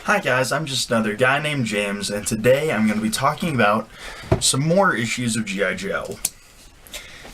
Hi guys, I'm just another guy named James, and today I'm going to be talking about some more issues of G.I. Joe.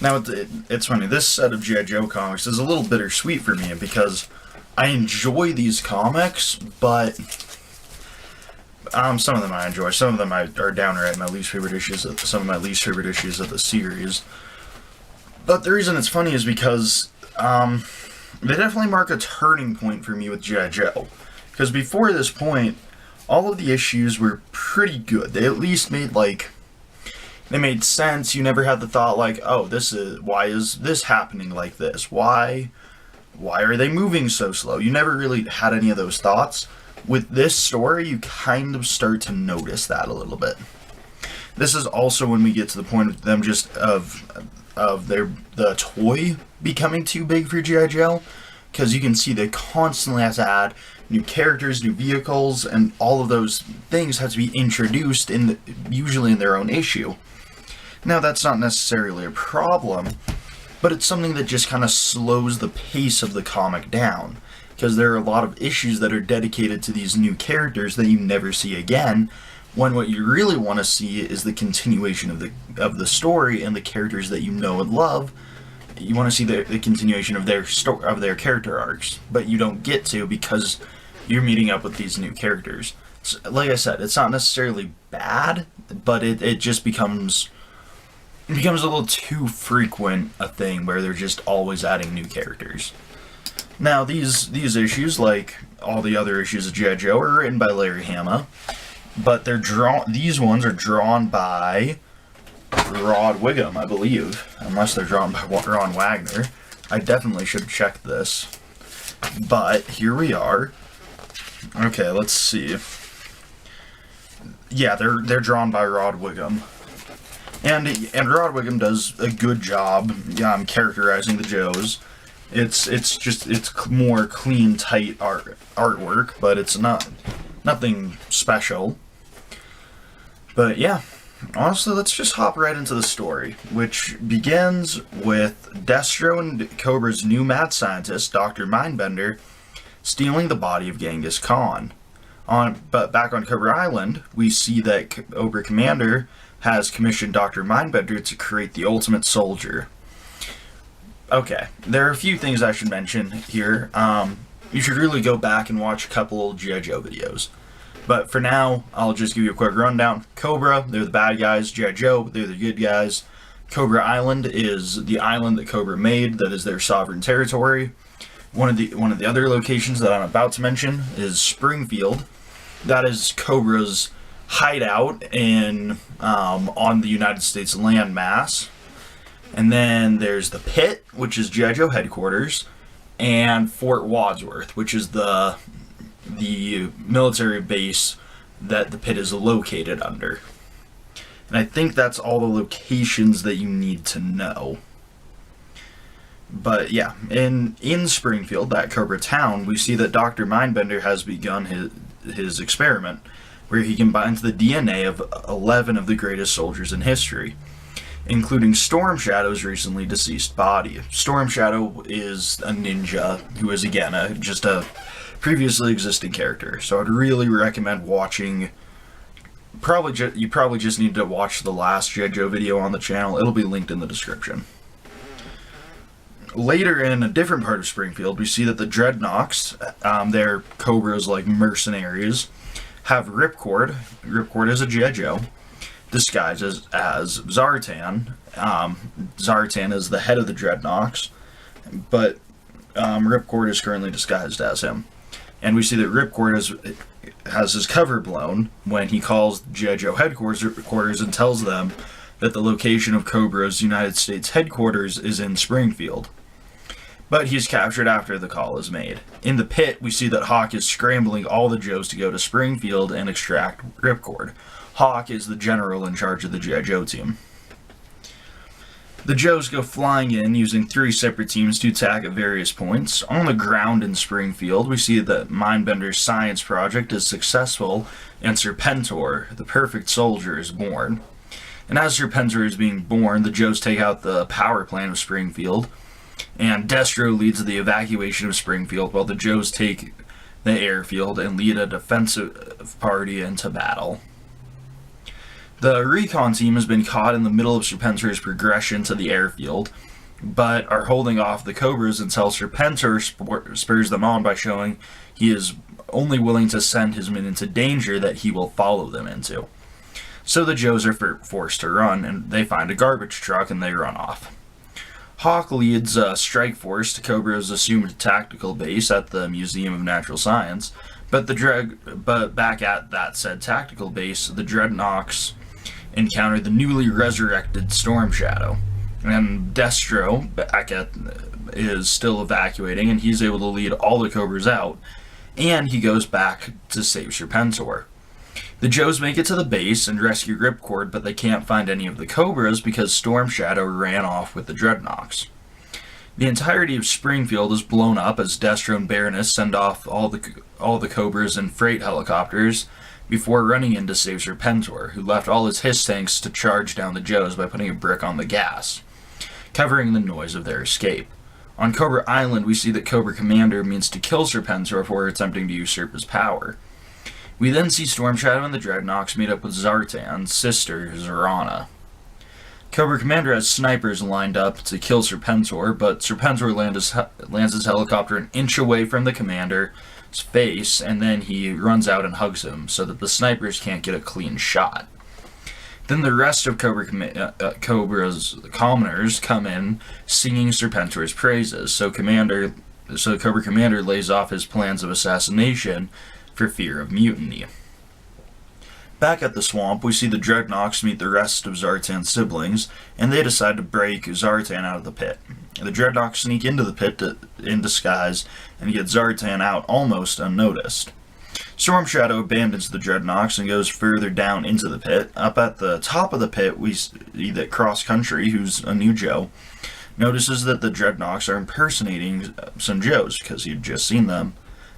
Now, it's funny, this set of G.I. Joe comics is a little bittersweet for me because I enjoy these comics, but some of them I enjoy, some of them are downright my least favorite issues, some of my least favorite issues of the series. But the reason it's funny is because they definitely mark a turning point for me with G.I. Joe. Because before this point, all of the issues were pretty good. They at least made, they made sense. You never had the thought, oh, why is this happening like this? Why are they moving so slow? You never really had any of those thoughts. With this story, you kind of start to notice that a little bit. This is also when we get to the point of them the toy becoming too big for G.I. Joe. Because you can see they constantly have to add new characters, new vehicles, and all of those things have to be introduced usually in their own issue. Now, that's not necessarily a problem, but it's something that just kind of slows the pace of the comic down, because there are a lot of issues that are dedicated to these new characters that you never see again, when what you really want to see is the continuation of the story and the characters that you know and love. You want to see the continuation of their character arcs, but you don't get to because you're meeting up with these new characters. So, like I said, it's not necessarily bad, but it just becomes a little too frequent a thing where they're just always adding new characters. Now, these issues, like all the other issues of G.I. Joe, are written by Larry Hama, but these ones are drawn by Rod Whigham, I believe, unless they're drawn by Ron Wagner. I definitely should check this. But here we are. Okay, let's see. Yeah, they're drawn by Rod Whigham. And Rod Whigham does a good job characterizing the Joes. It's more clean, tight artwork, but it's nothing special. But yeah. Honestly, let's just hop right into the story, which begins with Destro and Cobra's new mad scientist, Dr. Mindbender, stealing the body of Genghis Khan. But back on Cobra Island, we see that Cobra Commander has commissioned Dr. Mindbender to create the ultimate soldier. Okay, there are a few things I should mention here. You should really go back and watch a couple G.I. Joe videos. But for now, I'll just give you a quick rundown. Cobra, they're the bad guys. G.I. Joe, they're the good guys. Cobra Island is the island that Cobra made that is their sovereign territory. One of the other locations that I'm about to mention is Springfield. That is Cobra's hideout on the United States landmass. And then there's the Pit, which is G.I. Joe headquarters, and Fort Wadsworth, which is the military base that the Pit is located under. And I think that's all the locations that you need to know. But yeah, in Springfield, that Cobra town, we see that Dr. Mindbender has begun his experiment, where he combines the DNA of 11 of the greatest soldiers in history, including Storm Shadow's recently deceased body. Storm Shadow is a ninja who is, again, just a previously existing character, so I'd really recommend watching. You probably just need to watch the last G.I. Joe video on the channel. It'll be linked in the description. Later, in a different part of Springfield, we see that the Dreadnoks, they're Cobra's mercenaries, have Ripcord. Ripcord is a G.I. Joe disguised as Zartan. Zartan is the head of the Dreadnoks, but Ripcord is currently disguised as him. And we see that Ripcord has his cover blown when he calls G.I. Joe headquarters and tells them that the location of Cobra's United States headquarters is in Springfield. But he's captured after the call is made. In the Pit, we see that Hawk is scrambling all the Joes to go to Springfield and extract Ripcord. Hawk is the general in charge of the G.I. Joe team. The Joes go flying in using 3 separate teams to attack at various points. On the ground in Springfield, we see that Mindbender's science project is successful, and Serpentor, the perfect soldier, is born. And as Serpentor is being born, the Joes take out the power plant of Springfield, and Destro leads the evacuation of Springfield while the Joes take the airfield and lead a defensive party into battle. The recon team has been caught in the middle of Serpentor's progression to the airfield, but are holding off the Cobras until Serpentor spurs them on by showing he is only willing to send his men into danger that he will follow them into. So the Joes are forced to run, and they find a garbage truck and they run off. Hawk leads a strike force to Cobra's assumed tactical base at the Museum of Natural Science, but back at that said tactical base, the Dreadnoks encounter the newly resurrected Storm Shadow, and Destro is still evacuating, and he's able to lead all the Cobras out, and he goes back to save Serpentor. The Joes make it to the base and rescue Ripcord, but they can't find any of the Cobras because Storm Shadow ran off with the Dreadnoks. The entirety of Springfield is blown up as Destro and Baroness send off all the Cobras in freight helicopters before running in to save Serpentor, who left all his Hiss tanks to charge down the Joes by putting a brick on the gas, covering the noise of their escape. On Cobra Island, we see that Cobra Commander means to kill Serpentor before attempting to usurp his power. We then see Storm Shadow and the Dreadnoks meet up with Zartan's sister, Zorana. Cobra Commander has snipers lined up to kill Serpentor, but Serpentor lands his helicopter an inch away from the commander's face, and then he runs out and hugs him so that the snipers can't get a clean shot. Then the rest of Cobra's commoners come in singing Serpentor's praises, so Cobra Commander lays off his plans of assassination for fear of mutiny. Back at the swamp, we see the Dreadnoks meet the rest of Zartan's siblings, and they decide to break Zartan out of the pit. The Dreadnoks sneak into the pit in disguise and get Zartan out almost unnoticed. Storm Shadow abandons the Dreadnoks and goes further down into the pit. Up at the top of the pit, we see that Cross Country, who's a new Joe, notices that the Dreadnoks are impersonating some Joes because he'd just seen them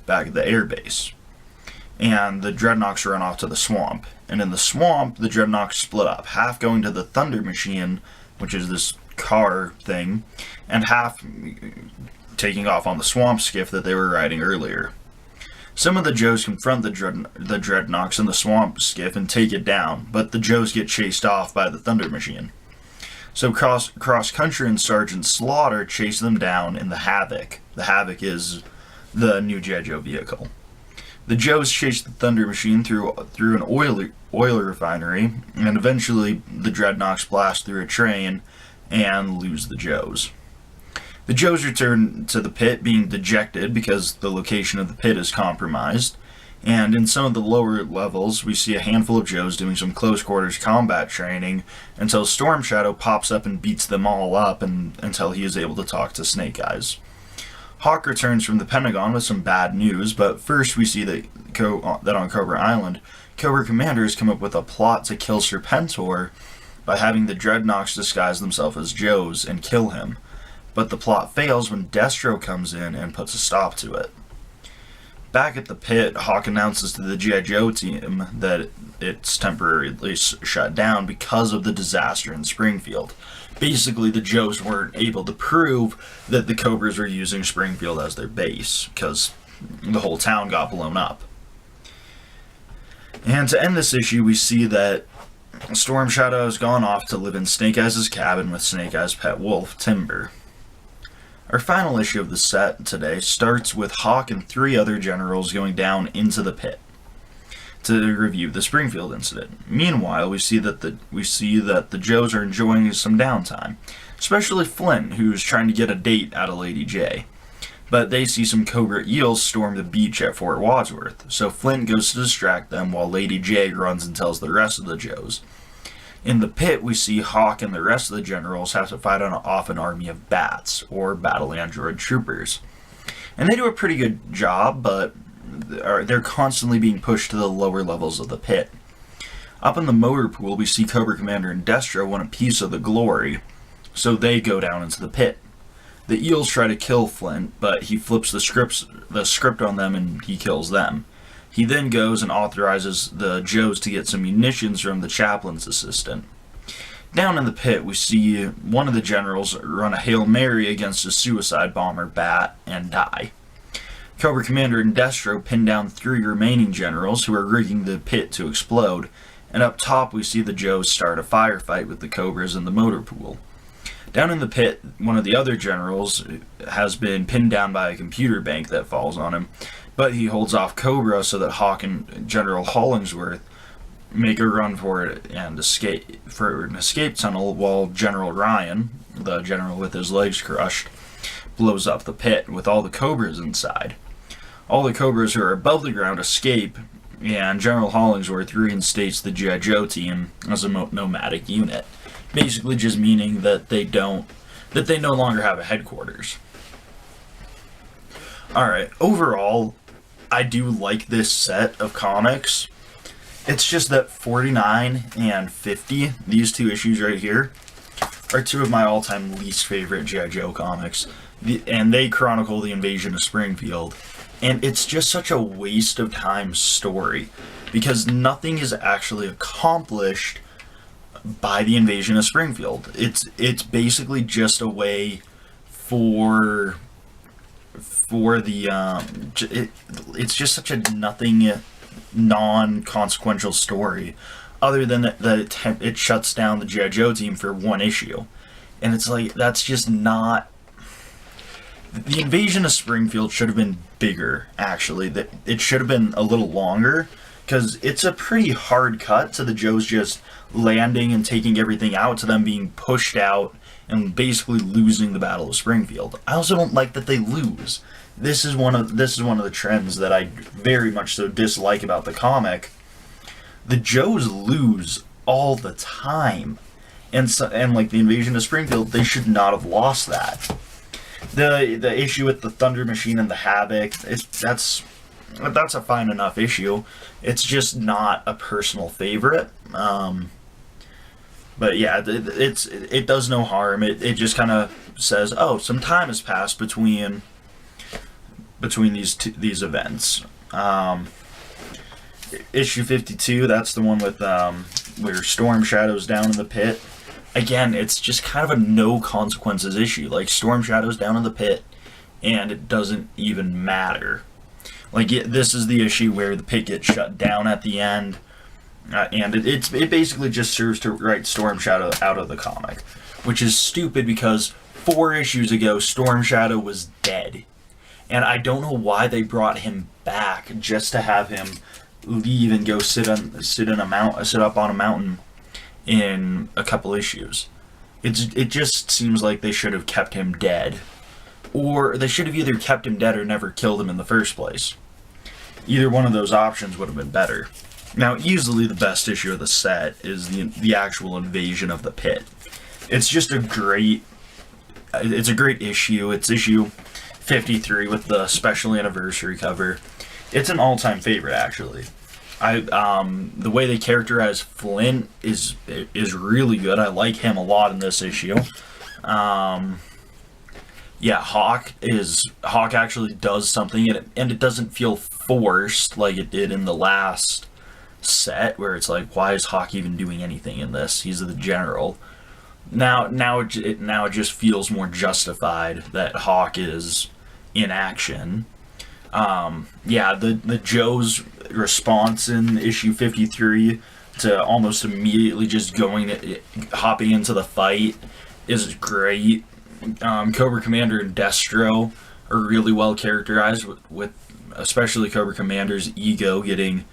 back at the airbase. And the Dreadnoks run off to the swamp. And in the swamp, the Dreadnoks split up, half going to the Thunder Machine, which is this car thing, and half taking off on the swamp skiff that they were riding earlier. Some of the Joes confront the Dreadnoks in the swamp skiff and take it down, but the Joes get chased off by the Thunder Machine. So Cross Country and Sergeant Slaughter chase them down in the Havoc. The Havoc is the new G.I. Joe vehicle. The Joes chase the Thunder Machine through an oil refinery, and eventually the Dreadnoks blast through a train and lose the Joes. The Joes return to the pit being dejected because the location of the pit is compromised, and in some of the lower levels we see a handful of Joes doing some close quarters combat training until Storm Shadow pops up and beats them all up until he is able to talk to Snake Eyes. Hawk returns from the Pentagon with some bad news, but first we see that on Cobra Island, Cobra Commander has come up with a plot to kill Serpentor by having the Dreadnoks disguise themselves as Joes and kill him. But the plot fails when Destro comes in and puts a stop to it. Back at the pit, Hawk announces to the G.I. Joe team that it's temporarily shut down because of the disaster in Springfield. Basically, the Joes weren't able to prove that the Cobras were using Springfield as their base, because the whole town got blown up. And to end this issue, we see that Storm Shadow has gone off to live in Snake Eyes' cabin with Snake Eyes' pet wolf, Timber. Our final issue of the set today starts with Hawk and 3 other generals going down into the pit to review the Springfield incident. Meanwhile, we see that the Joes are enjoying some downtime, especially Flint, who's trying to get a date out of Lady J. But they see some Cobra eels storm the beach at Fort Wadsworth, so Flint goes to distract them while Lady J runs and tells the rest of the Joes. In the pit, we see Hawk and the rest of the generals have to fight off an army of bats, or battle android troopers. And they do a pretty good job, but they're constantly being pushed to the lower levels of the pit. Up in the motor pool, we see Cobra Commander and Destro want a piece of the glory, so they go down into the pit. The eels try to kill Flint, but he flips the script on them and he kills them. He then goes and authorizes the Joes to get some munitions from the chaplain's assistant. Down in the pit, we see one of the generals run a Hail Mary against a suicide bomber bat and die. Cobra Commander and Destro pin down 3 remaining generals who are rigging the pit to explode, and up top we see the Joes start a firefight with the Cobras in the motor pool. Down in the pit, one of the other generals has been pinned down by a computer bank that falls on him, but he holds off Cobra so that Hawk and General Hollingsworth make a run for it and escape for an escape tunnel, while General Ryan, the general with his legs crushed, blows up the pit with all the Cobras inside. All the Cobras who are above the ground escape, and General Hollingsworth reinstates the G.I. Joe team as a nomadic unit, basically just meaning that they no longer have a headquarters. Alright, overall, I do like this set of comics. It's just that 49 and 50, these 2 issues right here, are 2 of my all-time least favorite G.I. Joe comics. And they chronicle the invasion of Springfield. And it's just such a waste of time story, because nothing is actually accomplished by the invasion of Springfield. It's basically just a way for the it's just such a nothing, non-consequential story, other than that it shuts down the G.I. Joe team for 1 issue. And it's like, that's just not... The invasion of Springfield should have been bigger, actually. That it should have been a little longer, because it's a pretty hard cut to the Joes just landing and taking everything out, to them being pushed out and basically losing the Battle of Springfield. I also don't like that they lose. This is one of the trends that I very much so dislike about the comic. The Joes lose all the time, and like the invasion of Springfield, they should not have lost that. The issue with the Thunder Machine and the Havoc, that's a fine enough issue. It's just not a personal favorite. But yeah, it does no harm. It just kind of says, oh, some time has passed between these events. Issue 52, that's the one with where Storm Shadow's down in the pit. Again, it's just kind of a no consequences issue. Like, Storm Shadow's down in the pit, and it doesn't even matter. Like, this is the issue where the pit gets shut down at the end, and it basically just serves to write Storm Shadow out of the comic, which is stupid because 4 issues ago, Storm Shadow was dead, and I don't know why they brought him back just to have him leave and go sit up on a mountain in a couple issues. It just seems like they should have kept him dead, or they should have either kept him dead or never killed him in the first place. Either one of those options would have been better. Now, easily the best issue of the set is the actual invasion of the pit. It's a great issue. It's issue 53 with the special anniversary cover. It's an all-time favorite, actually. The way they characterize Flint is really good. I like him a lot in this issue. Yeah, Hawk actually does something, and it doesn't feel forced like it did in the last set, where it's like, why is Hawk even doing anything in this? He's the general. Now it just feels more justified that Hawk is in action. Yeah, the Joe's response in issue 53 to almost immediately just hopping into the fight is great. Cobra Commander and Destro are really well characterized, with especially Cobra Commander's ego getting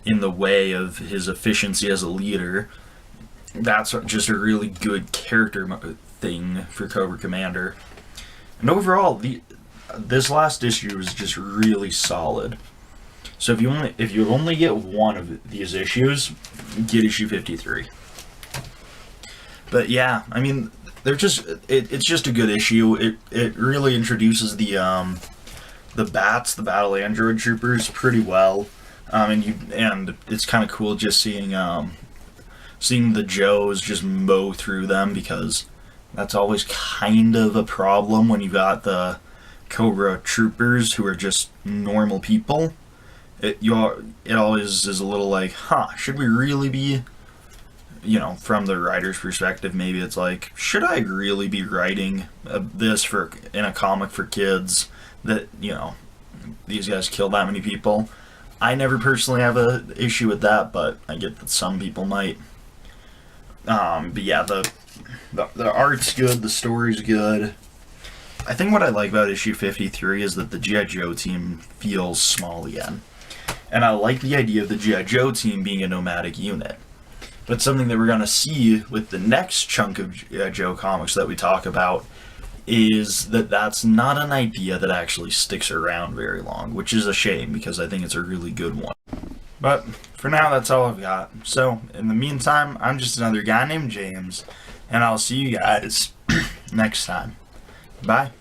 in the way of his efficiency as a leader. That's just a really good character thing for Cobra Commander. And overall, this last issue is just really solid. So if you only get one of these issues, get issue 53. But yeah, I mean, it's just a good issue. It really introduces the Bats, the Battle Android Troopers, pretty well. And it's kind of cool just seeing the Joes just mow through them, because that's always kind of a problem when you got the Cobra Troopers who are just normal people. It always is a little like, should we really be, from the writer's perspective, maybe it's like, should I really be writing this in a comic for kids that, these guys kill that many people. I never personally have an issue with that, but I get that some people might. But yeah, the art's good, the story's good. I think what I like about issue 53 is that the G.I. Joe team feels small again. And I like the idea of the G.I. Joe team being a nomadic unit. But something that we're going to see with the next chunk of G.I. Joe comics that we talk about is that that's not an idea that actually sticks around very long, which is a shame because I think it's a really good one. But for now, that's all I've got. So, in the meantime, I'm just another guy named James, and I'll see you guys next time. Bye.